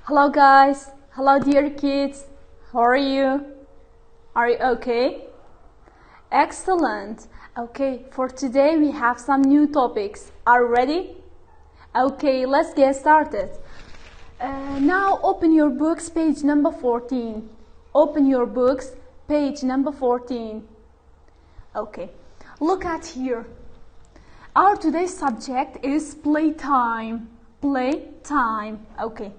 Hello guys, hello dear kids, how are you? Are you okay? Excellent. Okay, for today we have some new topics. Are you ready? Okay, let's get started. Now open your books, page number 14. Open your books, page number 14. Okay, look at here. Our today's subject is playtime. Playtime. Okay.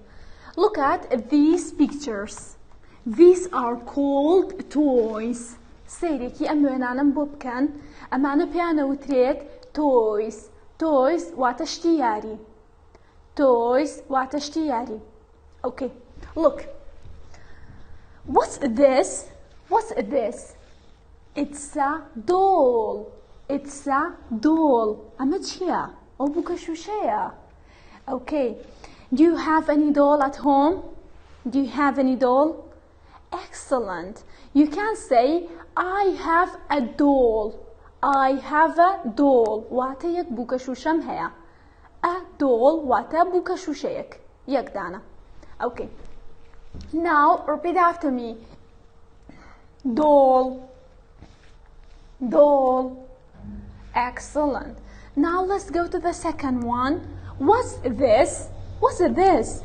Look at these pictures. These are called toys. سيريكي أمانا بوبكن أمانا بيانا وتريت toys. Toys واتشتياري. Toys واتشتياري. Okay. Look. What's this? What's this? It's a doll. It's a doll. أمتشيا أو بوكشوشيا. Okay. Do you have any doll at home? Do you have any doll? Excellent. You can say, I have a doll. I have a doll. Wata yek bukashusham haya. A doll wata bukashushayek. Yek dana. Okay. Now repeat after me. Doll. Doll. Excellent. Now let's go to the second one. What's this? What's this?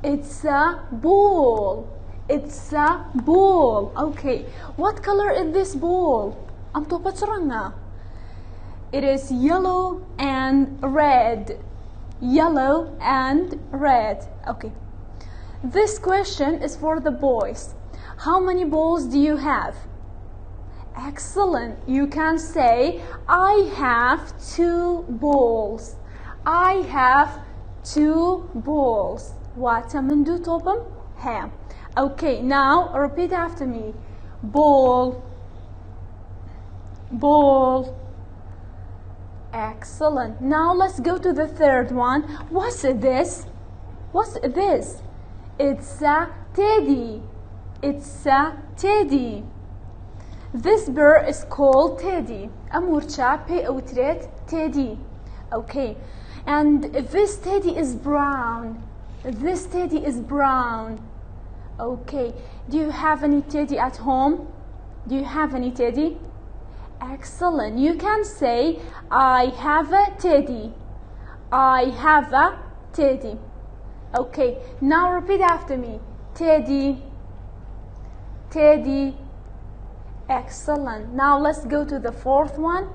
It's a ball. It's a ball. Okay. What color is this ball? It is yellow and red. Yellow and red. Okay. This question is for the boys. How many balls do you have? Excellent. You can say, I have 2 balls. I have 2 balls. واتمندو توبم ها. Okay, now repeat after me. Ball. Ball. Excellent. Now let's go to the third one. What's this? What's this? It's a teddy. It's a teddy. This bird is called Teddy. Amurcha pe outret Teddy. Okay. And this teddy is brown. This teddy is brown. Okay. Do you have any teddy at home? Do you have any teddy? Excellent. You can say, I have a teddy. I have a teddy. Okay. Now repeat after me. Teddy. Teddy. Excellent. Now let's go to the fourth one.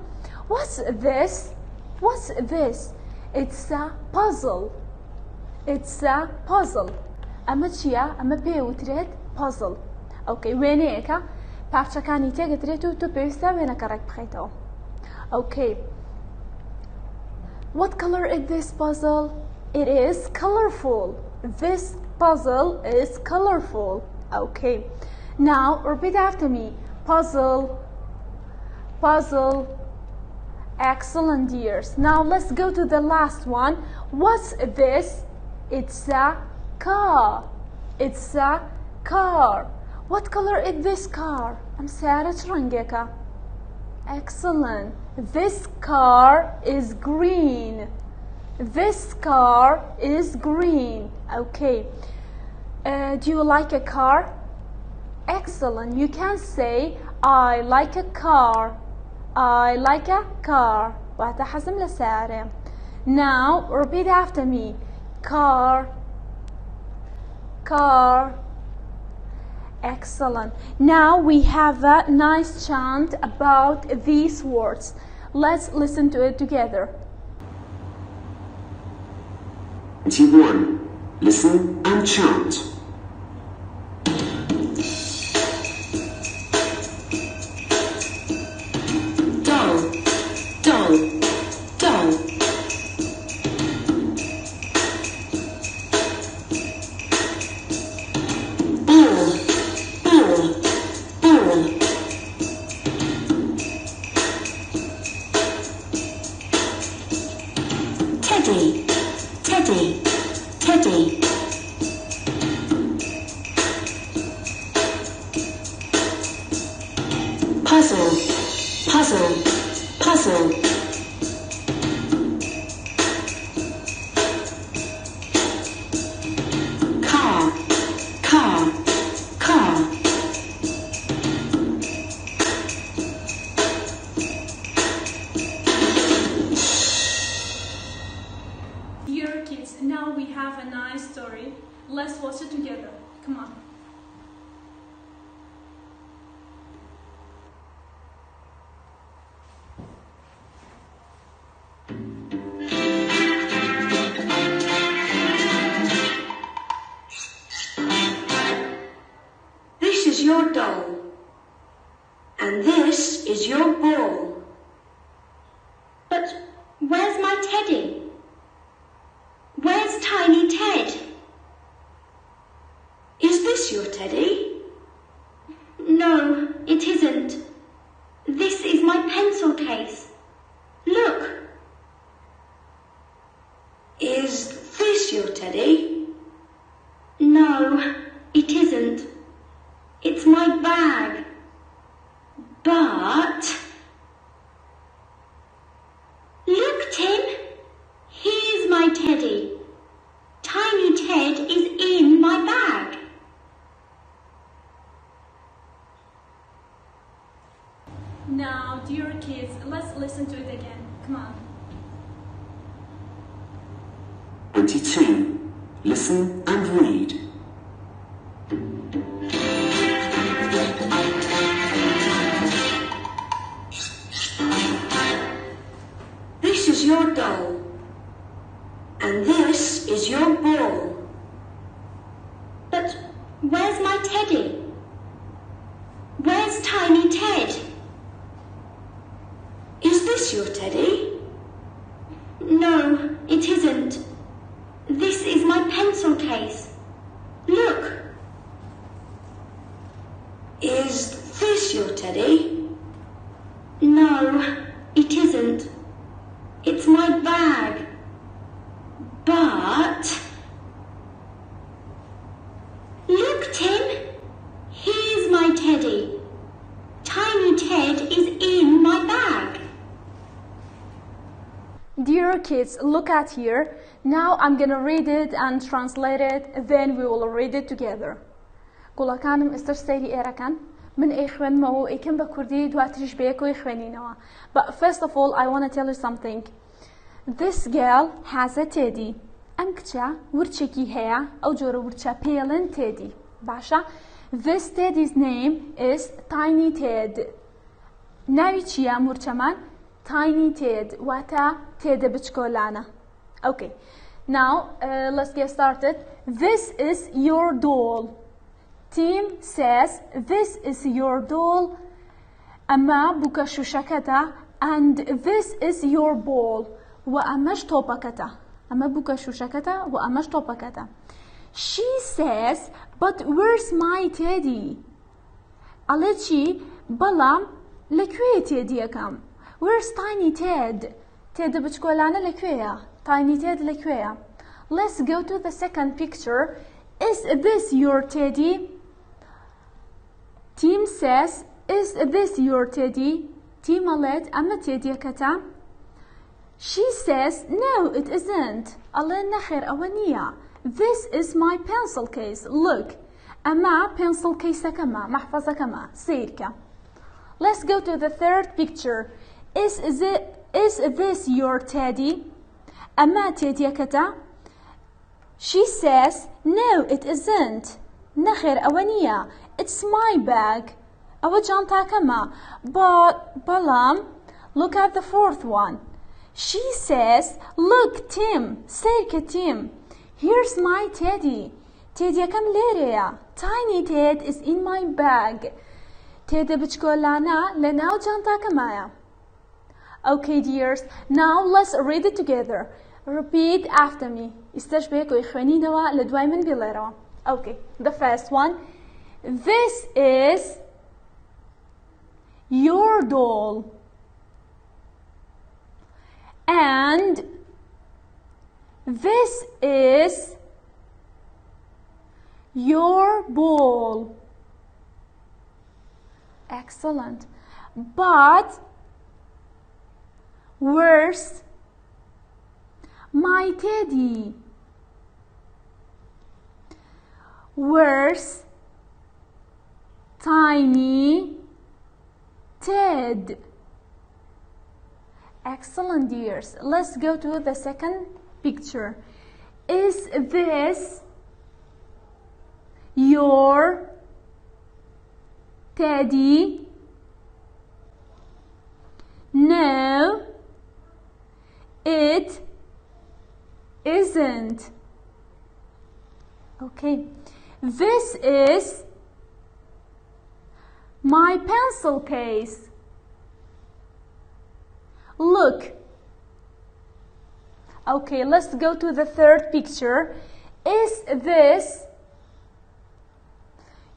What's this? What's this? It's a puzzle. It's a puzzle. أما تشيا أما بيوتريت puzzle. Okay. وينيكا بارشكاني تيجتريتو تبيستا وينك راك بخيتو. Okay. What color is this puzzle? It is colorful. This puzzle is colorful. Okay. Now repeat after me. Puzzle. Puzzle. Excellent, dears. Now let's go to the last one. What's this? It's a car. It's a car. What color is this car? I'm Sarah Trwska. Excellent. This car is green. This car is green. Okay. Do you like a car? Excellent. You can say, I like a car. I like a car. وهتحزم لسارة. Now repeat after me. Car. Car. Excellent. Now we have a nice chant about these words. Let's listen to it together. 21. Listen and chant. Teddy, Teddy, Teddy. Puzzle, puzzle, puzzle. Car, have a nice story. Let's watch it together. Come on. This is your doll. And this is your ball. But where's my teddy? Where's Tiny Ted? Is this your teddy? No, it isn't. This is my pencil case. Look. Is this your teddy? No, it isn't. It's my bag. But... Look, Tim. Here's my teddy. Tiny Ted is in my bag. Now, dear kids, let's listen to it again. Come on. 22. Listen and read. This is your doll. And this is your ball. But where's my teddy? Where's Tiny Ted? Is this your teddy? No, it isn't. This is my pencil case. Look. Is this your teddy? No, it isn't. It's my bag. But... Look, Tim. Here's my teddy. Tiny Ted is in my bag. Dear kids, look at here. Now I'm gonna read it and translate it, then we will read it together. قولا كانم استرسيلي إيركان من إخوان مو إكن بكردي دواتريش بيكو إخوانينوا. But first of all, I want to tell you something. This girl has a teddy. أم كتشا ورتشكي هيا أو جورا ورتشا بيلن teddy. باشا. This teddy's name is Tiny Ted. ناوي چيا مرچمان Tiny Ted. واتا تيد بچكولانا. Okay. Now let's get started. This is your doll. Tim says this is your doll. أما بوكا شوشكتا and this is your ball. وأمش طوبكتا. أما بوكا شوشكتا وأمش طوبكتا. She says, but where's my teddy? ألتشي بلام لكوية تيدي كم. Where's Tiny Ted? Ted بتشكولانا لكوية. Tiny Ted لكوية. Let's go to the second picture. Is this your teddy? Tim says, is this your teddy? Tim قالت أما تيدي كتا. She says, no, it isn't. الله نخير أوانية. This is my pencil case. Look. أما pencil case كما محفظة كما سيركا. Let's go to the third picture. Is this your teddy? أما تيدي كتا. She says, no, it isn't. نخير أوانية. It's my bag. أو جانتا كما. But بلام. Look at the fourth one. She says, look, Tim. سيركا Tim. Here's my teddy. Teddy كم ليريا. Tiny Ted is in my bag. Teddy بتشكولانا لنا وجانتا كمايا. Okay, dears. Now let's read it together. Repeat after me. استشبهكوا إخواني نوا لدواي من بيليروا. Okay, the first one. This is your doll. And this is your ball. Excellent. But where's my teddy? Where's Tiny Ted? Excellent, dears. Let's go to the second picture. Is this your teddy? No, it isn't. Okay, this is my pencil case. Look. Okay, let's go to the third picture. Is this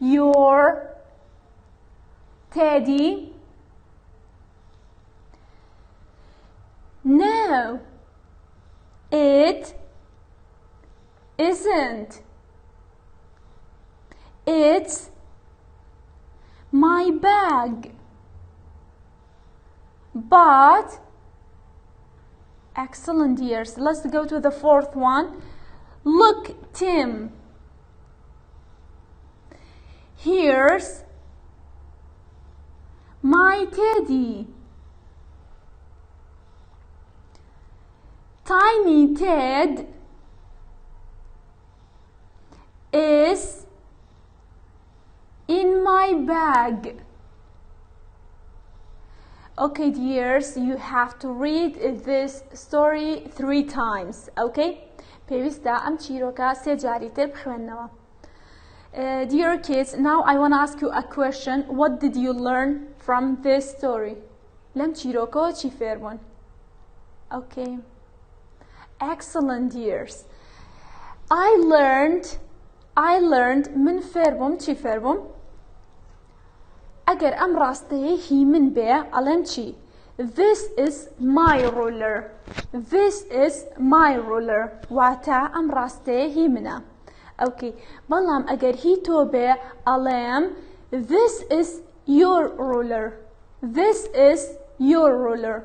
your teddy? No, it isn't. It's my bag. But excellent, dears. Let's go to the fourth one. Look, Tim. Here's my teddy. Tiny Ted is in my bag. Okay, dears, you have to read this story 3 times. Okay? پێویستە ئەم چیرۆکە 3 جاری تر بخوێننەوە. Dear kids, now I want to ask you a question. What did you learn from this story? لەم چیرۆکەوە چی فێر بوون؟ Okay. Excellent, dears. I learned من فێر بووم چی فێر بووم؟ ئەگەر ئەم ڕاستەیە هی من بێ ئەڵێم چی؟ This is my ruler. This is my ruler. واتە ئەم ڕاستەیە هی منە. Okay. بەڵام ئەگەر هی تۆ بێ ئەڵێم This is your ruler. This is your ruler.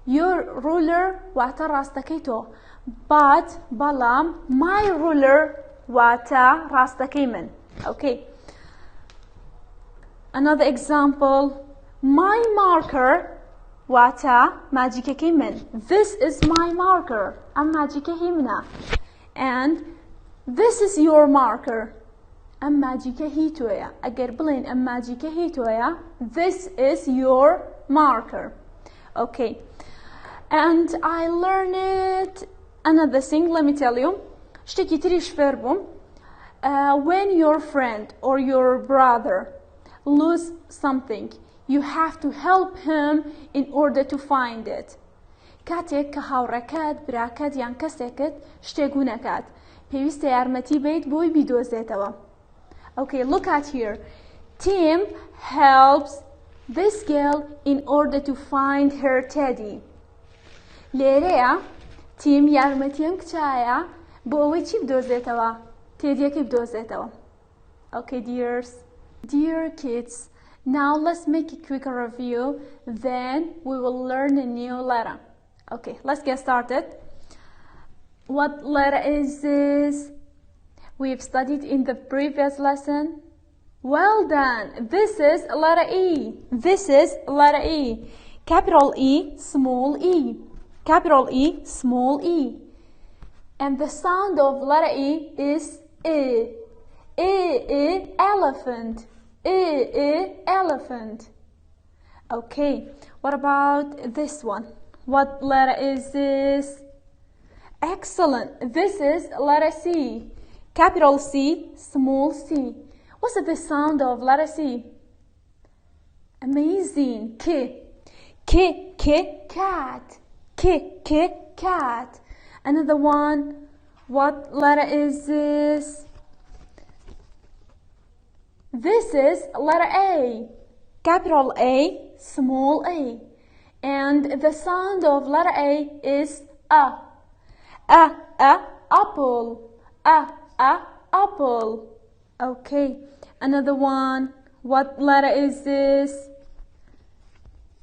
Your ruler واتە ڕاستەکەی تۆ. But بەڵام my ruler واتە ڕاستەکەی من. Okay. Another example. My marker واتە ماجیکەکەی من. This is my marker. ئەم ماجیکە هی منە. And this is your marker. ئەم ماجیکە هی تۆیە. ئەگەر بڵێن ئەم ماجیکە هی تۆیە This is your marker. Okay. And I learned another thing. Let me tell you. شتێکی تریش فێر بووم. When your friend or your brother lose something, you have to help him in order to find it. کاتێک کە هاوڕێکەت، براکەت یان کەسێکت شتێک گوو نەکات، پێویستە یارمەتی بیت بۆی بیدۆزێتەوە. Okay, look at here. Tim helps this girl in order to find her teddy. لێرەیە تیم یارمەتی ئەم کچایە بۆ ئەوەی چی بدۆزێتەوە؟ تێدیەکەی بدۆزێتەوە. Okay, dears. Dear kids, now let's make a quick review, then we will learn a new letter. Okay, let's get started. What letter is this? We've studied in the previous lesson. Well done. This is letter E. This is letter E. Capital E, small e. Capital E, small e. And the sound of letter E is E. Elephant. Elephant. Okay, what about this one? What letter is this? Excellent. This is letter C. Capital C, small c. What's the sound of letter C? Amazing. Cat. Cat. Another one. What letter is this? This is letter A. Capital A, small a. And the sound of letter A is A. Apple. Apple. Okay. Another one. What letter is this?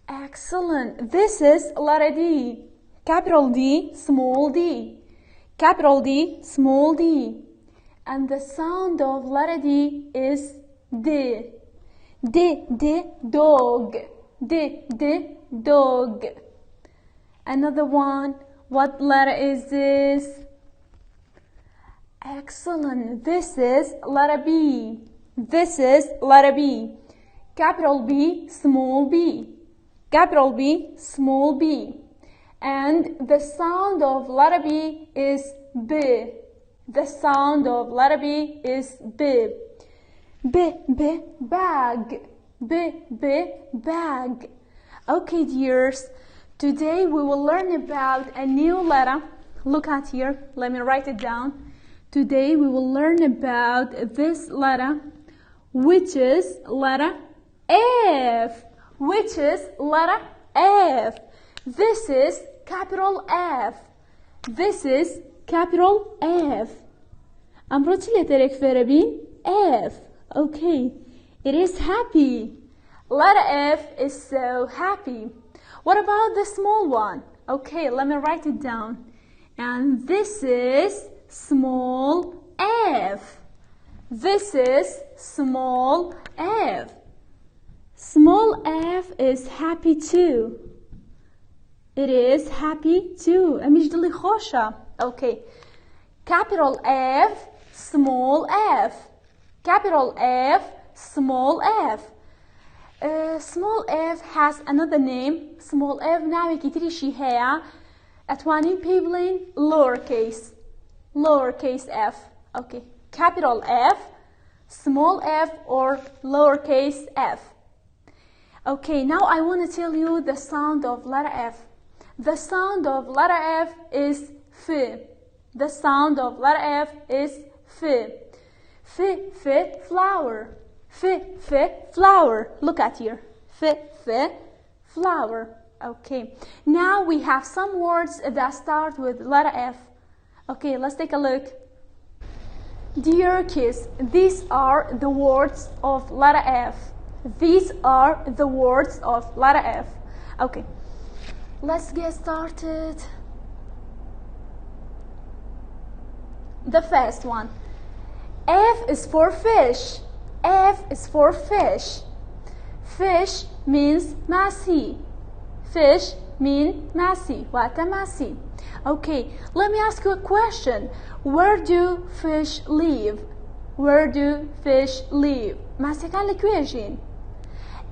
Excellent. This is letter D. Capital D, small d. Capital D, small d. And the sound of letter D is D. Dog. Dog. Another one. What letter is this? Excellent. This is letter B. This is letter B. Capital B, small b. Capital B, small b. And the sound of letter B is B. The sound of letter B is B. B, B, bag. B, B, bag. Okay, dears. Today we will learn about a new letter. Look at here. Let me write it down. Today we will learn about this letter, which is letter F. Which is letter F. This is capital F. This is capital F. Amroci letterek verbi F. Okay. It is happy. Letter F is so happy. What about the small one? Okay, let me write it down. And this is small f. This is small f. Small f is happy too. It is happy too. Okay. Capital F, small f. Capital F, small f. Small f has another name. Small f نعمل كتير شي هي أتوانين بيبلين lowercase. Lowercase f. Okay. Capital F, small f or lowercase f. Okay, now I want to tell you the sound of letter F. The sound of letter F is F. The sound of letter F is F. F, flower. F, flower. Look at here. F, flower. Okay. Now we have some words that start with letter F. Okay, let's take a look. Dear kids, these are the words of letter F. These are the words of letter F. Okay, let's get started. The first one. F is for fish. F is for fish. Fish means messy. Fish mean messy. What a messy. Okay, let me ask you a question. Where do fish live? Where do fish live?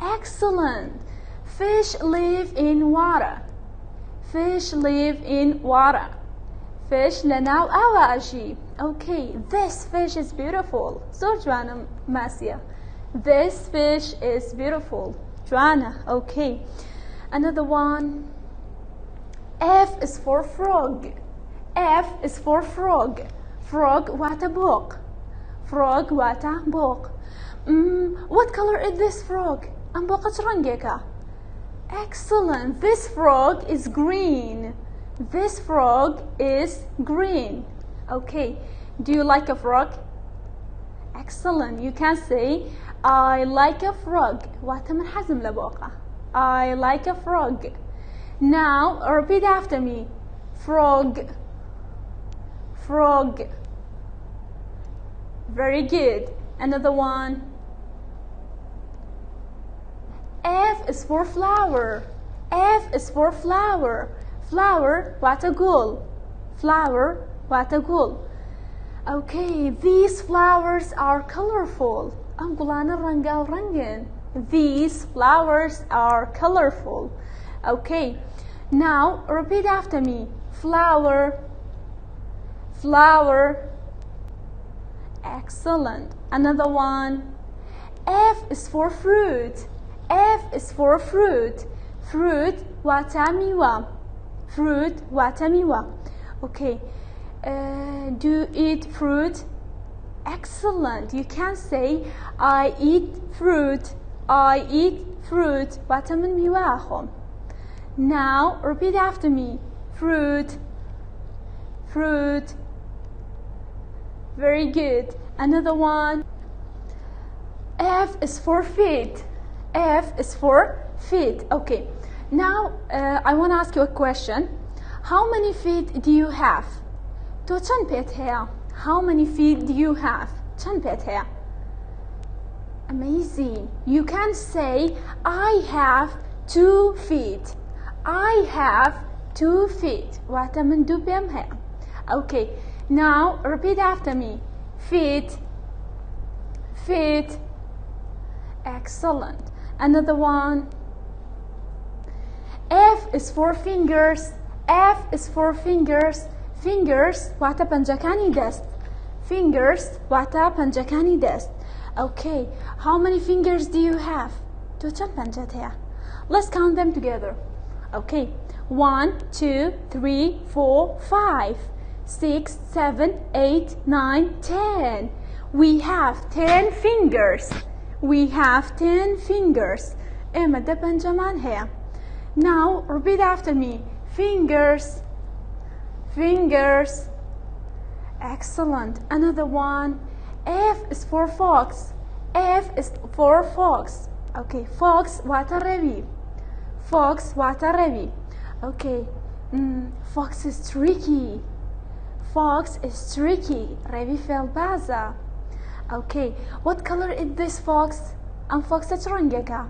Excellent. Fish live in water. Fish live in water. Fish لناو أواجي. Okay, this fish is beautiful. So Joanna Masia. This fish is beautiful. Joanna, okay. Another one. F is for frog. F is for frog. Frog what a book. Frog what a book. What color is this frog? Excellent. This frog is green. This frog is green. Okay. Do you like a frog? Excellent. You can say I like a frog. I like a frog. Now repeat after me. Frog. Frog. Very good. Another one. F is for flower. F is for flower. Flower what a goal. Flower what a goal. Okay, these flowers are colorful. These flowers are colorful. Okay, now repeat after me. Flower. Flower. Excellent. Another one. F is for fruit. F is for fruit. Fruit watamiwa. Fruit watamiwa. Okay. Do you eat fruit? Excellent. You can say I eat fruit. I eat fruit. Watamin. Now repeat after me. Fruit. Fruit. Very good. Another one. F is for feet. F is for feet. Okay. Now I want to ask you a question. How many feet do you have? To chan pet hair. How many feet do you have? Chan pet hair. Amazing. You can say I have 2 feet. I have 2 feet. Okay. Now repeat after me. Feet, feet. Excellent. Another one. F is for fingers. F is for fingers. Fingers واتە پەنجەکانی دەست. Fingers واتە پەنجەکانی دەست. Okay, how many fingers do you have? تۆ چەند پەنجەت هەیە؟ Let's count them together. Okay, 1, 2, 3, 4, 5, 6, 7, 8, 9, 10. We have 10 fingers. We have 10 fingers. ئێمە دە پەنجەمان هەیە. Now repeat after me. Fingers, fingers. Excellent. Another one. F is for fox. F is for fox. Okay, fox واتە ڕێوی. Fox واتە ڕێوی. Okay, fox is tricky. Fox is tricky. ڕێوی فێڵبازە. Okay, what color is this fox? ئەم فۆکسە چ ڕەنگێکە؟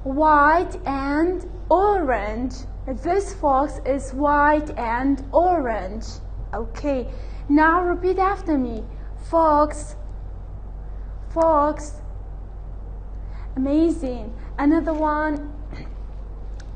White and orange. This fox is white and orange. Okay, now repeat after me. Fox, fox. Amazing. Another one.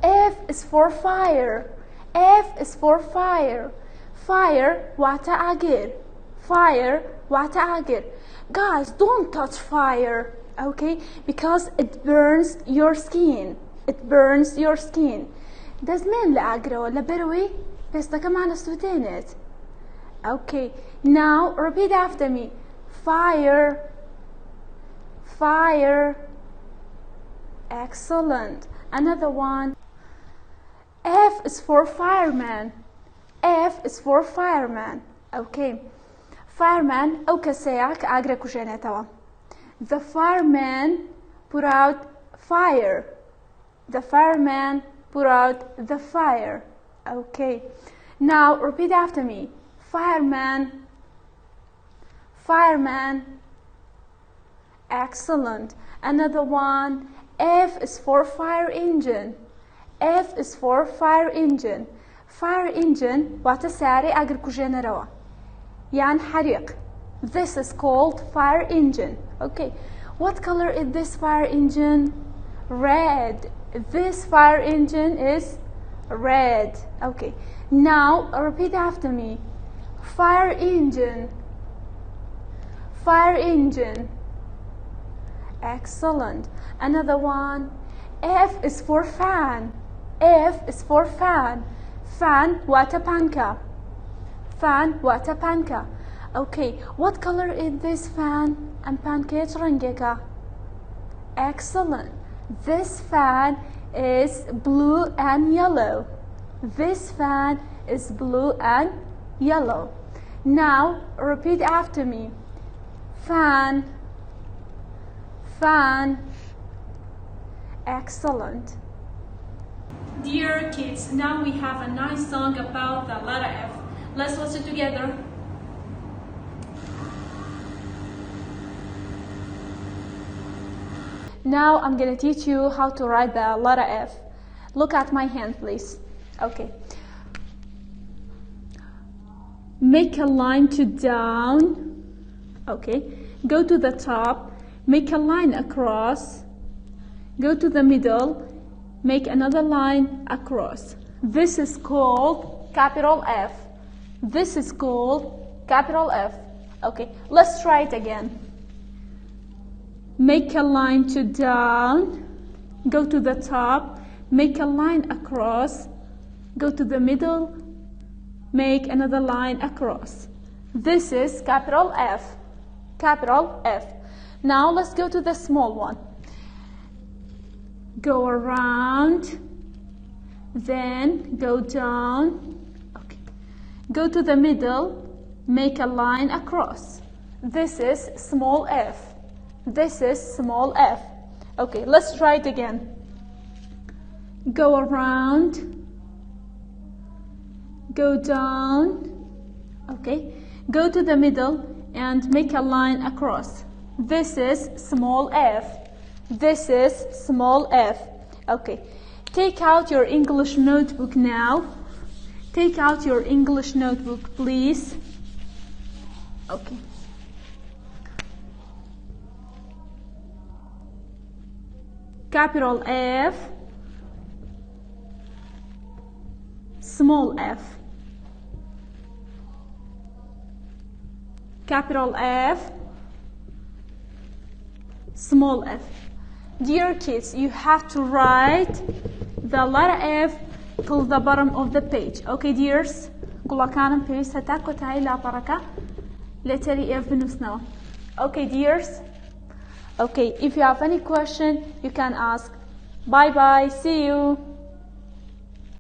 F is for fire. F is for fire. Fire واتە ئاگر. Fire واتە ئاگر. Guys, don't touch fire. Okay, because it burns your skin. It burns your skin. دەزمێن لە ئاگرەوە لە بەرەوەی پێستەکەمانە سووتێنێت. Okay, now repeat after me. Fire, fire. Excellent. Another one. F is for fireman. F is for fireman. Okay, fireman ئەو کەسەیە کە ئاگرە کوژێنێتەوە. The fireman put out fire. The fireman put out the fire. Okay. Now repeat after me. Fireman. Fireman. Excellent. Another one. F is for fire engine. F is for fire engine. Fire engine واتە سیارەی ئاگرکوژێنەرەوە. یان حەریق. This is called fire engine. Okay, what color is this fire engine? Red. This fire engine is red. Okay, now repeat after me. Fire engine. Fire engine. Excellent. Another one. F is for fan. F is for fan. Fan واتە پانکە. Fan واتە پانکە. Okay, what color is this fan? And pancake rangeka. Excellent. This fan is blue and yellow. This fan is blue and yellow. Now repeat after me. Fan, fan. Excellent. Dear kids, now we have a nice song about the letter F. Let's watch it together. Now I'm going to teach you how to write the letter F. Look at my hand, please. Okay. Make a line to down. Okay. Go to the top. Make a line across. Go to the middle. Make another line across. This is called capital F. This is called capital F. Okay. Let's try it again. Make a line to down, go to the top, make a line across, go to the middle, make another line across. This is capital F, capital F. Now let's go to the small one. Go around, then go down, okay. Go to the middle, make a line across. This is small f. This is small f. Okay, let's try it again. Go around, go down, okay. Go to the middle and make a line across. This is small f. This is small f. Okay, take out your English notebook now. Take out your English notebook, please. Okay. Capital F, small f. Capital F, small f. Dear kids, you have to write the letter F till the bottom of the page. Okay, dears? كان بيس هتاكو تاي لا بركة letter F بنوسنا. Okay, dears? Okay, if you have any question, you can ask. Bye bye. See you.